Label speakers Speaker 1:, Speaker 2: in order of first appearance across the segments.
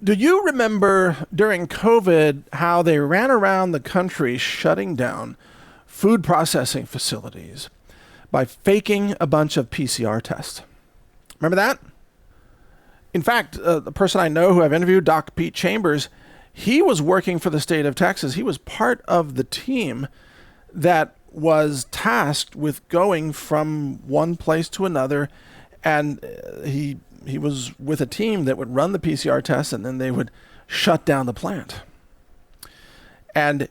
Speaker 1: Do you remember during COVID how they ran around the country shutting down food processing facilities by faking a bunch of PCR tests? Remember that? In fact, the person I know who I've interviewed, Doc Pete Chambers, he was working for the state of Texas. He was part of the team that was tasked with going from one place to another, and he was with a team that would run the PCR tests, and then they would shut down the plant. And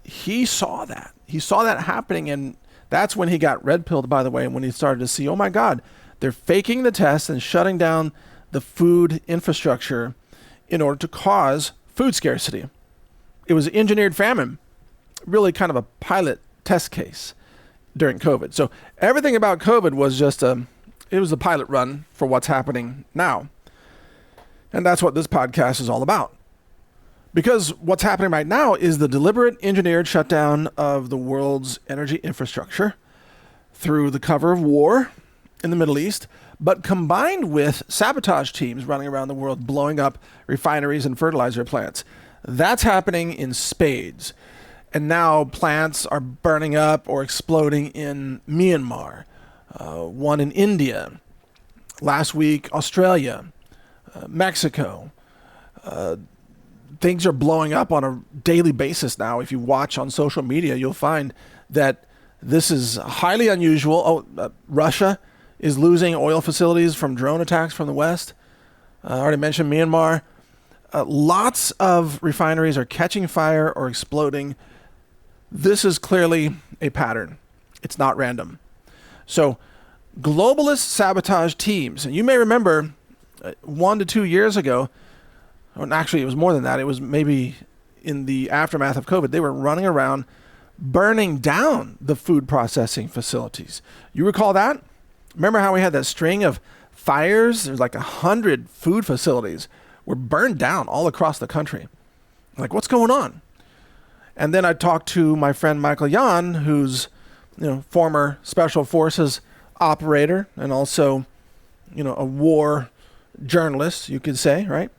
Speaker 1: he saw that. He saw that happening, and that's when he got red-pilled, by the way, and when he started to see, oh my God, they're faking the tests and shutting down the food infrastructure in order to cause food scarcity. It was engineered famine, really kind of a pilot test case during COVID. So everything about COVID was just it was a pilot run for what's happening now. And that's what this podcast is all about. Because what's happening right now is the deliberate engineered shutdown of the world's energy infrastructure through the cover of war in the Middle East, but combined with sabotage teams running around the world blowing up refineries and fertilizer plants. That's happening in spades. And now plants are burning up or exploding in Myanmar, one in India, last week Australia, Mexico. Things are blowing up on a daily basis now. If you watch on social media, you'll find that this is highly unusual. Russia is losing oil facilities from drone attacks from the West. I already mentioned Myanmar. Lots of refineries are catching fire or exploding. This is clearly a pattern. It's not random. So globalist sabotage teams, and you may remember 1 to 2 years ago, or actually it was more than that, it was maybe in the aftermath of COVID, they were running around burning down the food processing facilities. You recall that? Remember how we had that string of fires? There's like 100 food facilities were burned down all across the country. Like, what's going on? And then I talked to my friend Michael Yan, who's, former special forces operator and also, a war journalist, you could say, right?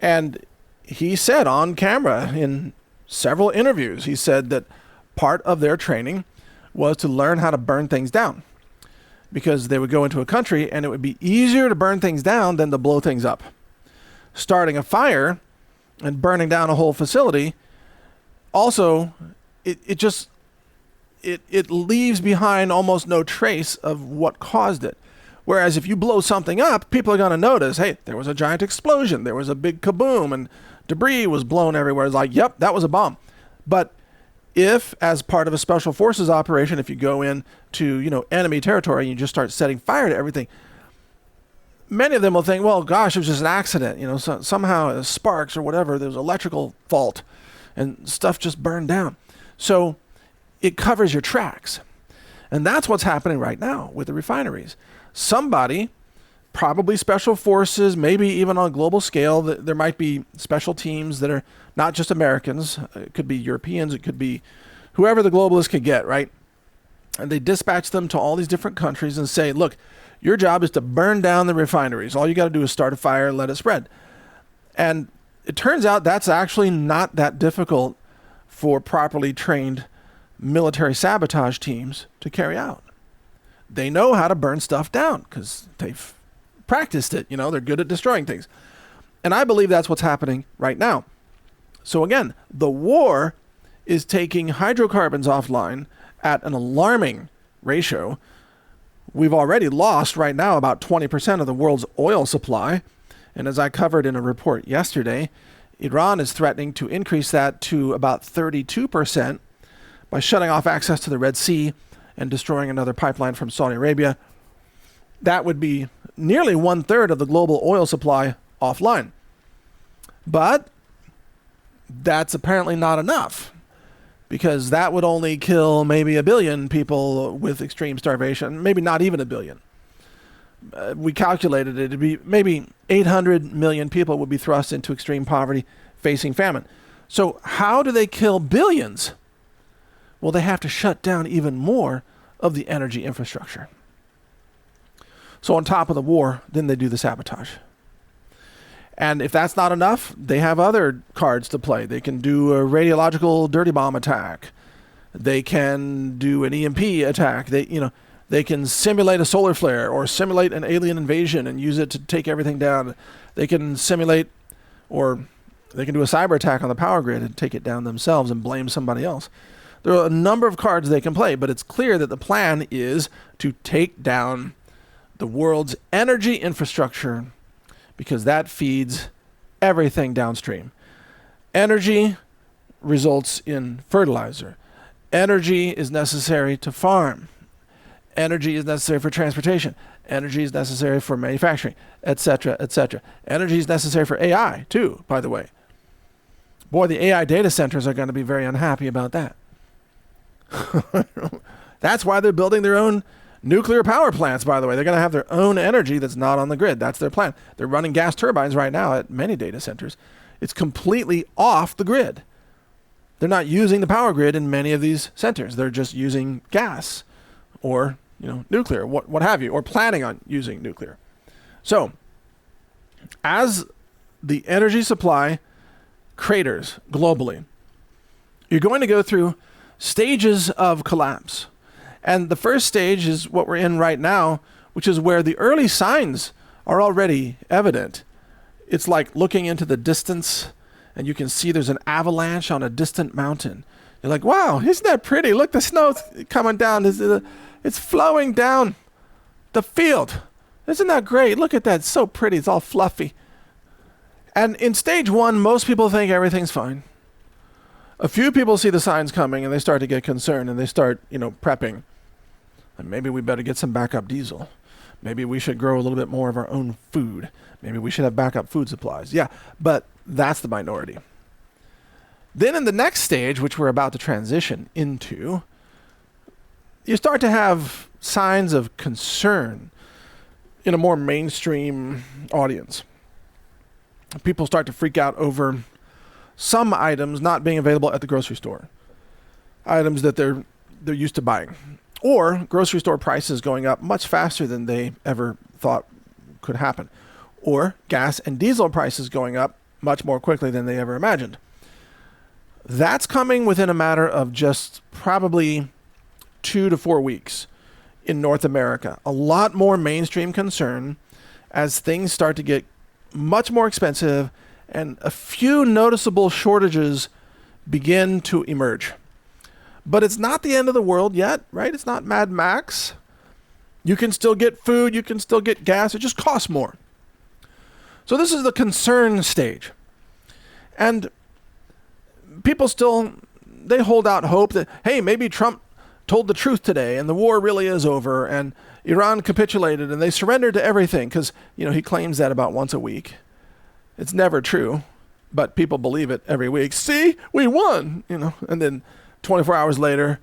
Speaker 1: And he said on camera in several interviews, he said that part of their training was to learn how to burn things down, because they would go into a country and it would be easier to burn things down than to blow things up. Starting a fire and burning down a whole facility, also, it leaves behind almost no trace of what caused it. Whereas if you blow something up, people are going to notice, hey, there was a giant explosion, there was a big kaboom, and debris was blown everywhere. It's like, yep, that was a bomb. But if, as part of a special forces operation, if you go into, enemy territory and you just start setting fire to everything, many of them will think, well, gosh, it was just an accident. Somehow sparks or whatever, there was an electrical fault and stuff just burned down. So it covers your tracks. And that's what's happening right now with the refineries. Somebody, probably special forces, maybe even on a global scale, there might be special teams that are not just Americans. It could be Europeans. It could be whoever the globalists could get, right? And they dispatch them to all these different countries and say, look, your job is to burn down the refineries. All you got to do is start a fire and let it spread. And it turns out that's actually not that difficult for properly trained military sabotage teams to carry out. They know how to burn stuff down because they've practiced it. They're good at destroying things. And I believe that's what's happening right now. So again, the war is taking hydrocarbons offline at an alarming ratio. We've already lost right now about 20% of the world's oil supply. And as I covered in a report yesterday, Iran is threatening to increase that to about 32% by shutting off access to the Red Sea and destroying another pipeline from Saudi Arabia. That would be nearly 1/3 of the global oil supply offline. But that's apparently not enough, because that would only kill maybe 1 billion people with extreme starvation, maybe not even 1 billion. We calculated it'd be maybe 800 million people would be thrust into extreme poverty facing famine. So how do they kill billions? Well, they have to shut down even more of the energy infrastructure. So on top of the war, then they do the sabotage. And if that's not enough, they have other cards to play. They can do a radiological dirty bomb attack. They can do an EMP attack. They can simulate a solar flare or simulate an alien invasion and use it to take everything down. They can simulate, or they can do a cyber attack on the power grid and take it down themselves and blame somebody else. There are a number of cards they can play, but it's clear that the plan is to take down the world's energy infrastructure, because that feeds everything downstream. Energy results in fertilizer. Energy is necessary to farm. Energy is necessary for transportation. Energy is necessary for manufacturing, etc., etc. Energy is necessary for AI, too, by the way. Boy, the AI data centers are going to be very unhappy about that. That's why they're building their own nuclear power plants, by the way. They're going to have their own energy that's not on the grid. That's their plan. They're running gas turbines right now at many data centers. It's completely off the grid. They're not using the power grid in many of these centers. They're just using gas or nuclear, what have you, or planning on using nuclear. So, as the energy supply craters globally, you're going to go through stages of collapse. And the first stage is what we're in right now, which is where the early signs are already evident. It's like looking into the distance, and you can see there's an avalanche on a distant mountain. You're like, wow, isn't that pretty? Look, the snow's coming down. It's flowing down the field. Isn't that great? Look at that. It's so pretty. It's all fluffy. And in stage one, most people think everything's fine. A few people see the signs coming, and they start to get concerned, and they start, prepping. And maybe we better get some backup diesel. Maybe we should grow a little bit more of our own food. Maybe we should have backup food supplies. Yeah, but that's the minority. Then in the next stage, which we're about to transition into, you start to have signs of concern in a more mainstream audience. People start to freak out over some items not being available at the grocery store. Items that they're used to buying. Or grocery store prices going up much faster than they ever thought could happen. Or gas and diesel prices going up much more quickly than they ever imagined. That's coming within a matter of just probably 2 to 4 weeks in North America. A lot more mainstream concern as things start to get much more expensive and a few noticeable shortages begin to emerge. But it's not the end of the world yet, right? It's not Mad Max. You can still get food, you can still get gas, it just costs more. So this is the concern stage. And people still, they hold out hope that, hey, maybe Trump told the truth today and the war really is over and Iran capitulated and they surrendered to everything, because, he claims that about once a week. It's never true, but people believe it every week. See, we won, and then 24 hours later,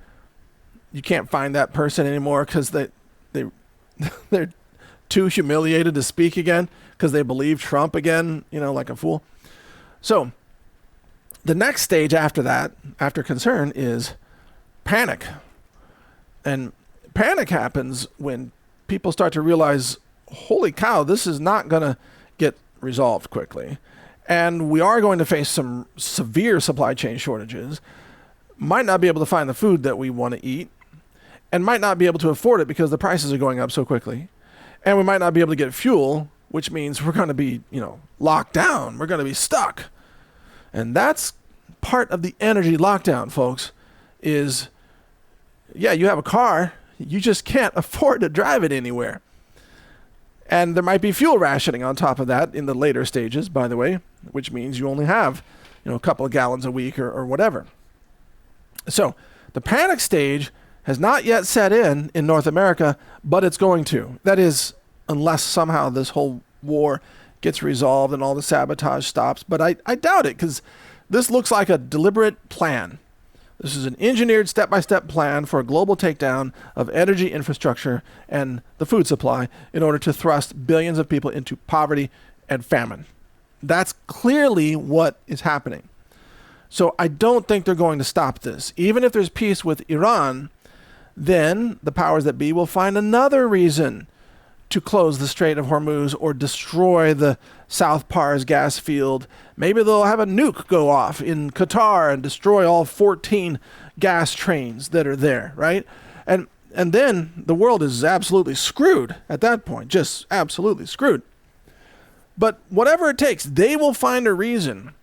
Speaker 1: you can't find that person anymore because they're too humiliated to speak again because they believe Trump again, like a fool. So the next stage after that, after concern, is panic. And panic happens when people start to realize, holy cow, this is not going to get resolved quickly. And we are going to face some severe supply chain shortages. Might not be able to find the food that we want to eat, and might not be able to afford it because the prices are going up so quickly. And we might not be able to get fuel, which means we're going to be, locked down. We're going to be stuck. And that's part of the energy lockdown, folks, is, yeah, you have a car, you just can't afford to drive it anywhere. And there might be fuel rationing on top of that in the later stages, by the way, which means you only have, a couple of gallons a week or whatever. So the panic stage has not yet set in North America, but it's going to. That is, unless somehow this whole war gets resolved and all the sabotage stops. But I doubt it, because this looks like a deliberate plan. This is an engineered step-by-step plan for a global takedown of energy infrastructure and the food supply in order to thrust billions of people into poverty and famine. That's clearly what is happening. So I don't think they're going to stop this. Even if there's peace with Iran, then the powers that be will find another reason to close the Strait of Hormuz or destroy the South Pars gas field. Maybe they'll have a nuke go off in Qatar and destroy all 14 gas trains that are there, right? And then the world is absolutely screwed at that point, just absolutely screwed. But whatever it takes, they will find a reason,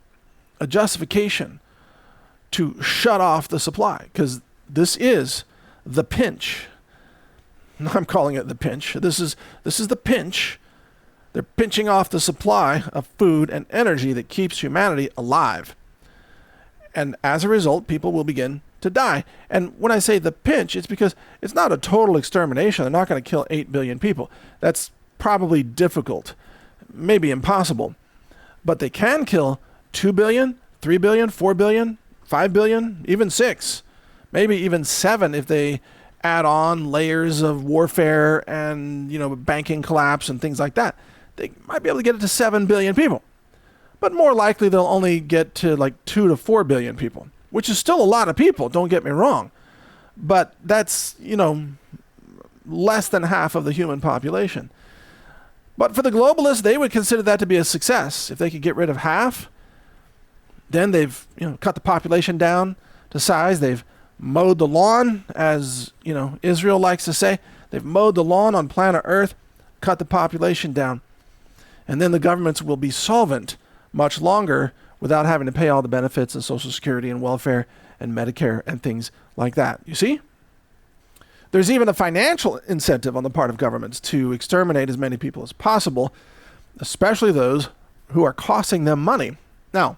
Speaker 1: a justification to shut off the supply, because this is the pinch. I'm calling it the pinch. This is the pinch. They're pinching off the supply of food and energy that keeps humanity alive. And as a result, people will begin to die. And when I say the pinch, it's because it's not a total extermination. They're not going to kill 8 billion people. That's probably difficult, maybe impossible. But they can kill 2 billion, 3 billion, 4 billion, 5 billion, even 6, maybe even 7 if they add on layers of warfare and, banking collapse and things like that. They might be able to get it to 7 billion people. But more likely they'll only get to like 2 to 4 billion people, which is still a lot of people, don't get me wrong. But that's, less than half of the human population. But for the globalists, they would consider that to be a success. If they could get rid of half, then they've, cut the population down to size. They've mowed the lawn, as, Israel likes to say. They've mowed the lawn on planet Earth, cut the population down. And then the governments will be solvent much longer without having to pay all the benefits and Social Security and welfare and Medicare and things like that. You see? There's even a financial incentive on the part of governments to exterminate as many people as possible, especially those who are costing them money. Now,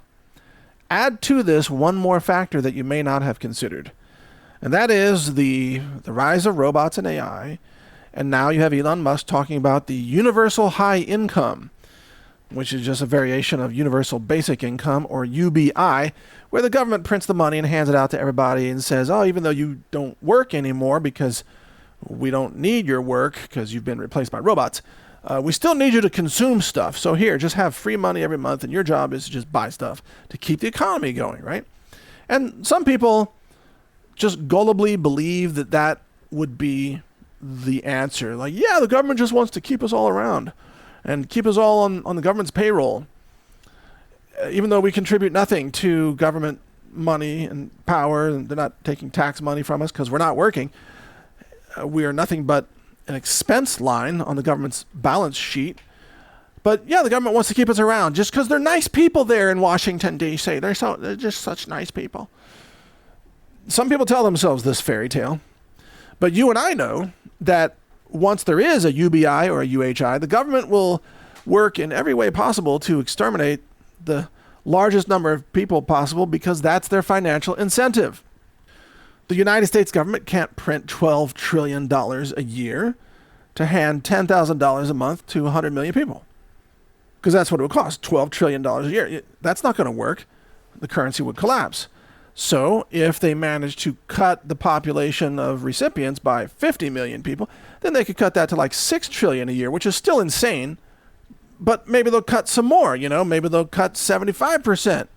Speaker 1: add to this one more factor that you may not have considered, and that is the rise of robots and AI. And now you have Elon Musk talking about the universal high income, which is just a variation of universal basic income, or UBI, where the government prints the money and hands it out to everybody and says, oh, even though you don't work anymore because we don't need your work because you've been replaced by robots, we still need you to consume stuff. So here, just have free money every month, and your job is to just buy stuff to keep the economy going, right? And some people just gullibly believe that that would be the answer. Like, yeah, the government just wants to keep us all around and keep us all on the government's payroll, even though we contribute nothing to government money and power, and they're not taking tax money from us because we're not working. We are nothing but an expense line on the government's balance sheet. But yeah, the government wants to keep us around just because they're nice people there in Washington, D.C. They're just such nice people. Some people tell themselves this fairy tale, but you and I know that once there is a UBI or a UHI, the government will work in every way possible to exterminate the largest number of people possible, because that's their financial incentive. The United States government can't print $12 trillion a year to hand $10,000 a month to 100 million people, because that's what it would cost, $12 trillion a year. That's not going to work. The currency would collapse. So if they manage to cut the population of recipients by 50 million people, then they could cut that to like 6 trillion a year, which is still insane. But maybe they'll cut some more, maybe they'll cut 75%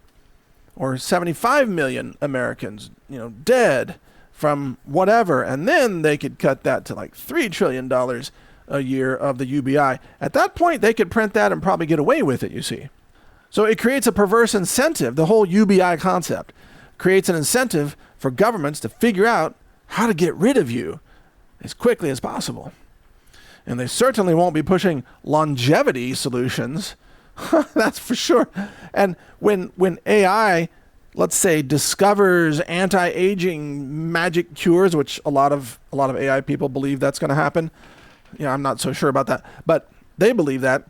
Speaker 1: or 75 million Americans, dead from whatever. And then they could cut that to like $3 trillion a year of the UBI. At that point, they could print that and probably get away with it, you see. So it creates a perverse incentive. The whole UBI concept creates an incentive for governments to figure out how to get rid of you as quickly as possible. And they certainly won't be pushing longevity solutions. That's for sure. And when AI, let's say, discovers anti-aging magic cures, which a lot of AI people believe that's going to happen. I'm not so sure about that, but they believe that.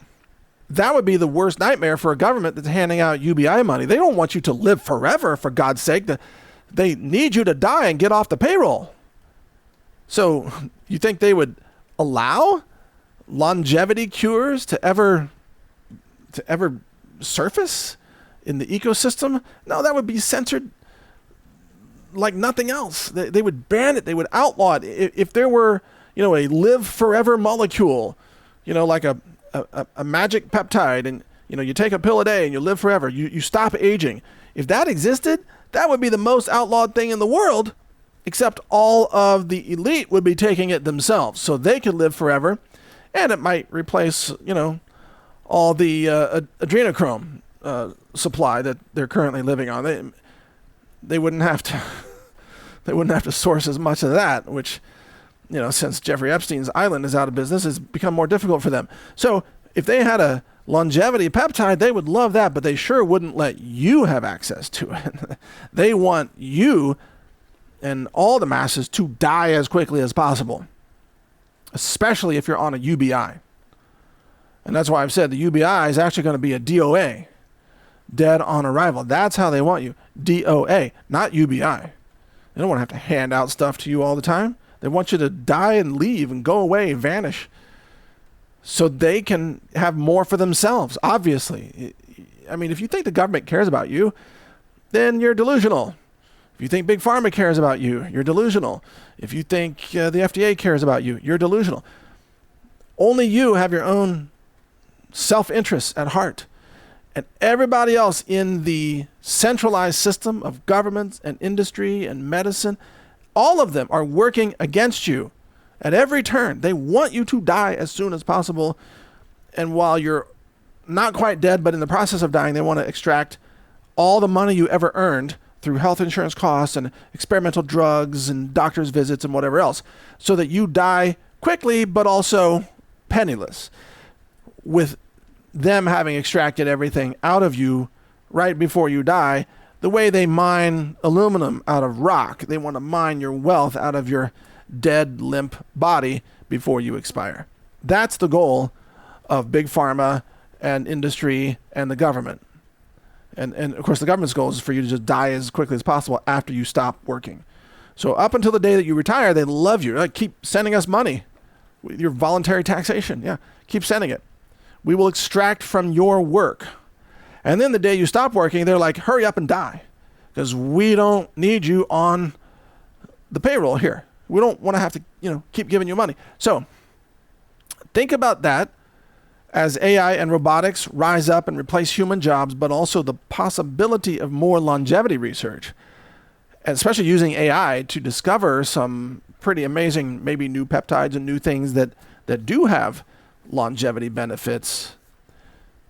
Speaker 1: That would be the worst nightmare for a government that's handing out UBI money. They don't want you to live forever, for God's sake. They need you to die and get off the payroll. So you think they would allow longevity cures to ever surface in the ecosystem? No, that would be censored like nothing else. They would ban it. They would outlaw it. If there were, a live forever molecule, like a magic peptide, and you take a pill a day and you live forever, you stop aging. If that existed, that would be the most outlawed thing in the world, except all of the elite would be taking it themselves, so they could live forever And it might replace, all the adrenochrome supply that they're currently living on. They wouldn't have to they wouldn't have to source as much of that, which, since Jeffrey Epstein's island is out of business, has become more difficult for them. So if they had a longevity peptide, they would love that, but they sure wouldn't let you have access to it. They want you and all the masses to die as quickly as possible, especially if you're on a UBI. And that's why I've said the UBI is actually going to be a DOA, dead on arrival. That's how they want you. DOA, not UBI. They don't want to have to hand out stuff to you all the time. They want you to die and leave and go away, vanish, so they can have more for themselves, obviously. I mean, if you think the government cares about you, then you're delusional. If you think Big Pharma cares about you, you're delusional. If you think the FDA cares about you, you're delusional. Only you have your own self-interests at heart. And everybody else in the centralized system of governments and industry and medicine, all of them are working against you at every turn. They want you to die as soon as possible. And while you're not quite dead, but in the process of dying, they want to extract all the money you ever earned through health insurance costs and experimental drugs and doctor's visits and whatever else, so that you die quickly, but also penniless, with them having extracted everything out of you right before you die, the way they mine aluminum out of rock. They want to mine your wealth out of your dead, limp body before you expire. That's the goal of Big Pharma and industry and the government. And of course, the government's goal is for you to just die as quickly as possible after you stop working. So up until the day that you retire, they love you. Like, keep sending us money. Your voluntary taxation. Yeah, keep sending it. We will extract from your work. And then the day you stop working, they're like, hurry up and die, because we don't need you on the payroll here. We don't want to have to, keep giving you money. So think about that as AI and robotics rise up and replace human jobs, but also the possibility of more longevity research, especially using AI to discover some pretty amazing, maybe new peptides and new things that do have longevity benefits.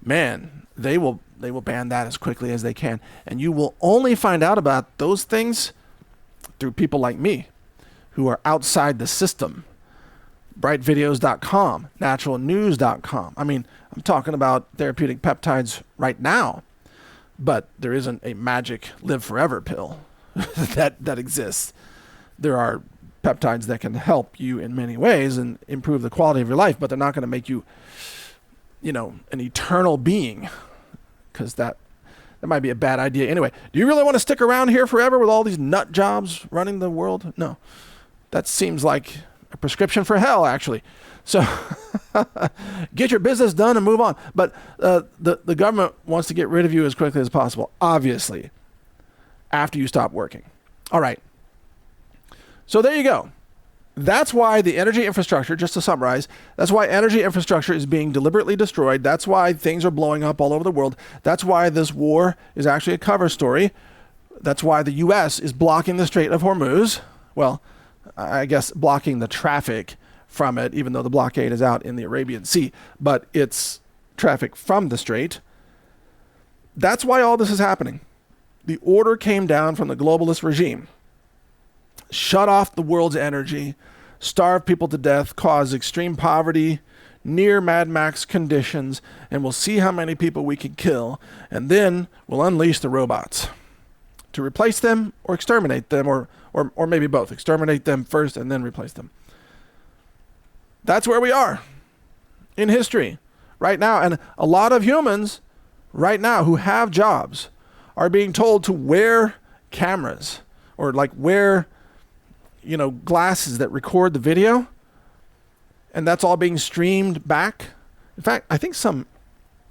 Speaker 1: Man, they will ban that as quickly as they can. And you will only find out about those things through people like me, who are outside the system. Brightvideos.com, naturalnews.com. I mean, I'm talking about therapeutic peptides right now, but there isn't a magic live forever pill that exists. There are peptides that can help you in many ways and improve the quality of your life, but they're not going to make you, an eternal being, because that might be a bad idea anyway. Do you really want to stick around here forever with all these nut jobs running the world? No. That seems like a prescription for hell, actually. So get your business done and move on. But the government wants to get rid of you as quickly as possible, obviously, after you stop working. All right. So there you go. That's why the energy infrastructure, just to summarize, that's why energy infrastructure is being deliberately destroyed. That's why things are blowing up all over the world. That's why this war is actually a cover story. That's why the U.S. is blocking the Strait of Hormuz. Well, I guess blocking the traffic from it, even though the blockade is out in the Arabian Sea, but it's traffic from the strait. That's why all this is happening. The order came down from the globalist regime. Shut off the world's energy, starve people to death, cause extreme poverty, near Mad Max conditions, and we'll see how many people we can kill, and then we'll unleash the robots to replace them or exterminate them, or maybe both. Exterminate them first and then replace them. That's where we are in history right now. And a lot of humans right now who have jobs are being told to wear cameras or wear, glasses that record the video. And that's all being streamed back. In fact, I think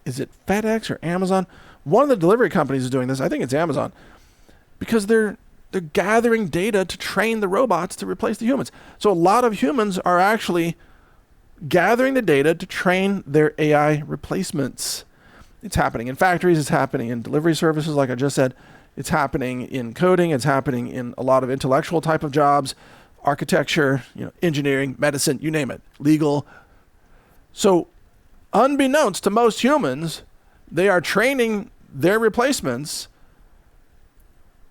Speaker 1: is it FedEx or Amazon? One of the delivery companies is doing this. I think it's Amazon, because they're gathering data to train the robots to replace the humans. So a lot of humans are actually gathering the data to train their AI replacements. It's happening in factories. It's happening in delivery services, like I just said. It's happening in coding. It's happening in a lot of intellectual type of jobs, architecture, engineering, medicine, you name it, legal. So unbeknownst to most humans, they are training their replacements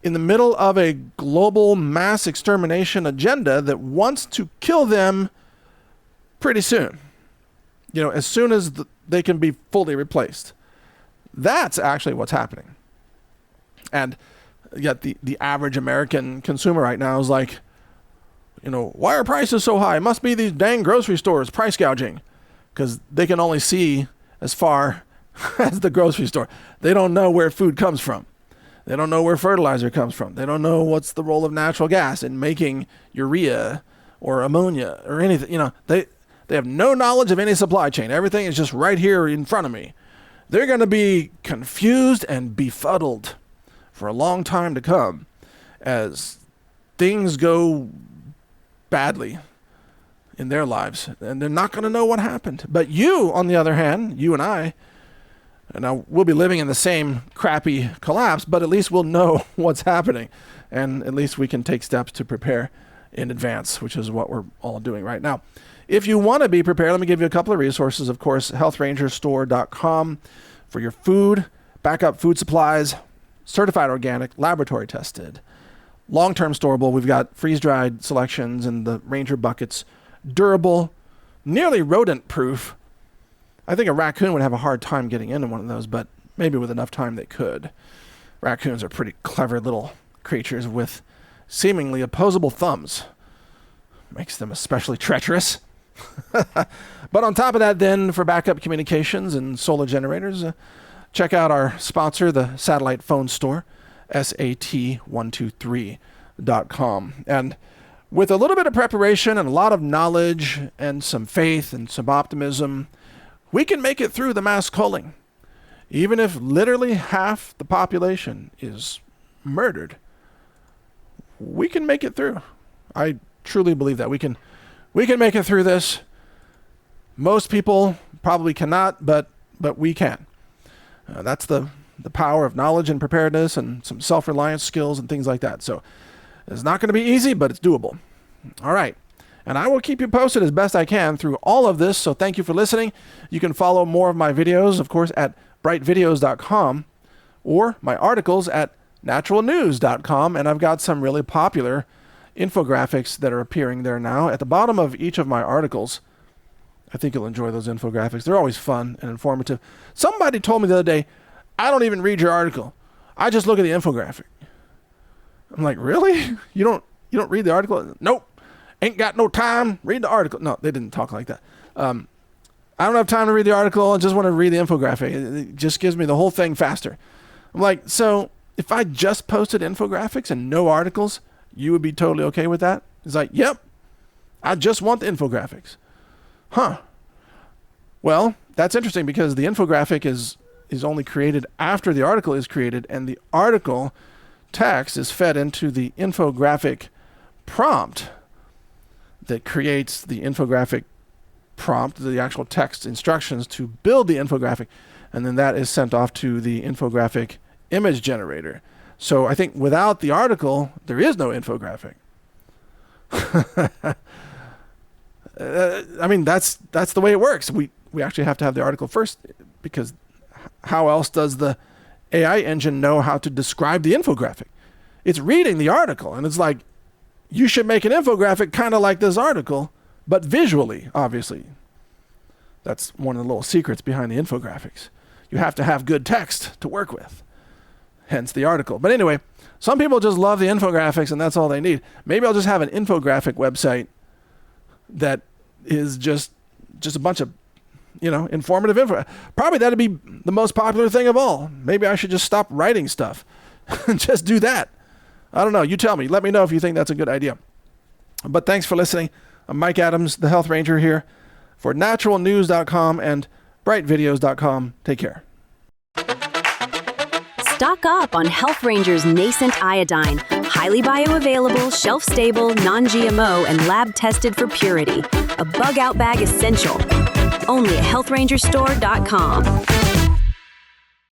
Speaker 1: in the middle of a global mass extermination agenda that wants to kill them pretty soon. As soon as they can be fully replaced. That's actually what's happening. And yet the average American consumer right now is like, why are prices so high? It must be these dang grocery stores price gouging, because they can only see as far as the grocery store. They don't know where food comes from. They don't know where fertilizer comes from. They don't know what's the role of natural gas in making urea or ammonia or anything. They have no knowledge of any supply chain. Everything is just right here in front of me. They're going to be confused and befuddled for a long time to come as things go badly in their lives, and they're not going to know what happened. But you, on the other hand, you and I, now we'll be living in the same crappy collapse, but at least we'll know what's happening, and at least we can take steps to prepare in advance, which is what we're all doing right now. If you want to be prepared, let me give you a couple of resources. Of course, healthrangerstore.com for your food, backup food supplies, certified organic, laboratory tested, long-term storable. We've got freeze-dried selections in the Ranger buckets, durable, nearly rodent-proof. I think a raccoon would have a hard time getting into one of those, but maybe with enough time they could. Raccoons are pretty clever little creatures with seemingly opposable thumbs. Makes them especially treacherous. But on top of that, then, for backup communications and solar generators, check out our sponsor, the Satellite Phone Store, SAT123.com. And with a little bit of preparation and a lot of knowledge and some faith and some optimism, we can make it through the mass culling. Even if literally half the population is murdered, we can make it through. I truly believe that we can make it through this. Most people probably cannot, but we can. That's the power of knowledge and preparedness and some self-reliance skills and things like that. So it's not going to be easy, but it's doable. All right. And I will keep you posted as best I can through all of this. So thank you for listening. You can follow more of my videos, of course, at brightvideos.com or my articles at naturalnews.com. And I've got some really popular infographics that are appearing there now. At the bottom of each of my articles, I think you'll enjoy those infographics. They're always fun and informative. Somebody told me the other day, I don't even read your article. I just look at the infographic. I'm like, really? You don't read the article? Nope. Ain't got no time. Read the article. No, they didn't talk like that. I don't have time to read the article. I just want to read the infographic. It just gives me the whole thing faster. I'm like, so if I just posted infographics and no articles, you would be totally okay with that? It's like, yep, I just want the infographics. Huh. Well, that's interesting because the infographic is only created after the article is created, and the article text is fed into the infographic prompt that creates the infographic prompt, the actual text instructions to build the infographic, and then that is sent off to the infographic image generator. So I think without the article, there is no infographic. I mean, that's the way it works. We actually have to have the article first, because how else does the AI engine know how to describe the infographic? It's reading the article, and it's like, you should make an infographic kind of like this article, but visually, obviously. That's one of the little secrets behind the infographics. You have to have good text to work with, hence the article. But anyway, some people just love the infographics, and that's all they need. Maybe I'll just have an infographic website that is just a bunch of, informative info. Probably that'd be the most popular thing of all. Maybe I should just stop writing stuff and just do that. I don't know. You tell me. Let me know if you think that's a good idea. But thanks for listening. I'm Mike Adams, the Health Ranger, here for naturalnews.com and brightvideos.com. Take care.
Speaker 2: Stock up on Health Ranger's nascent iodine. Highly bioavailable, shelf-stable, non-GMO, and lab-tested for purity. A bug-out bag essential. Only at healthrangerstore.com.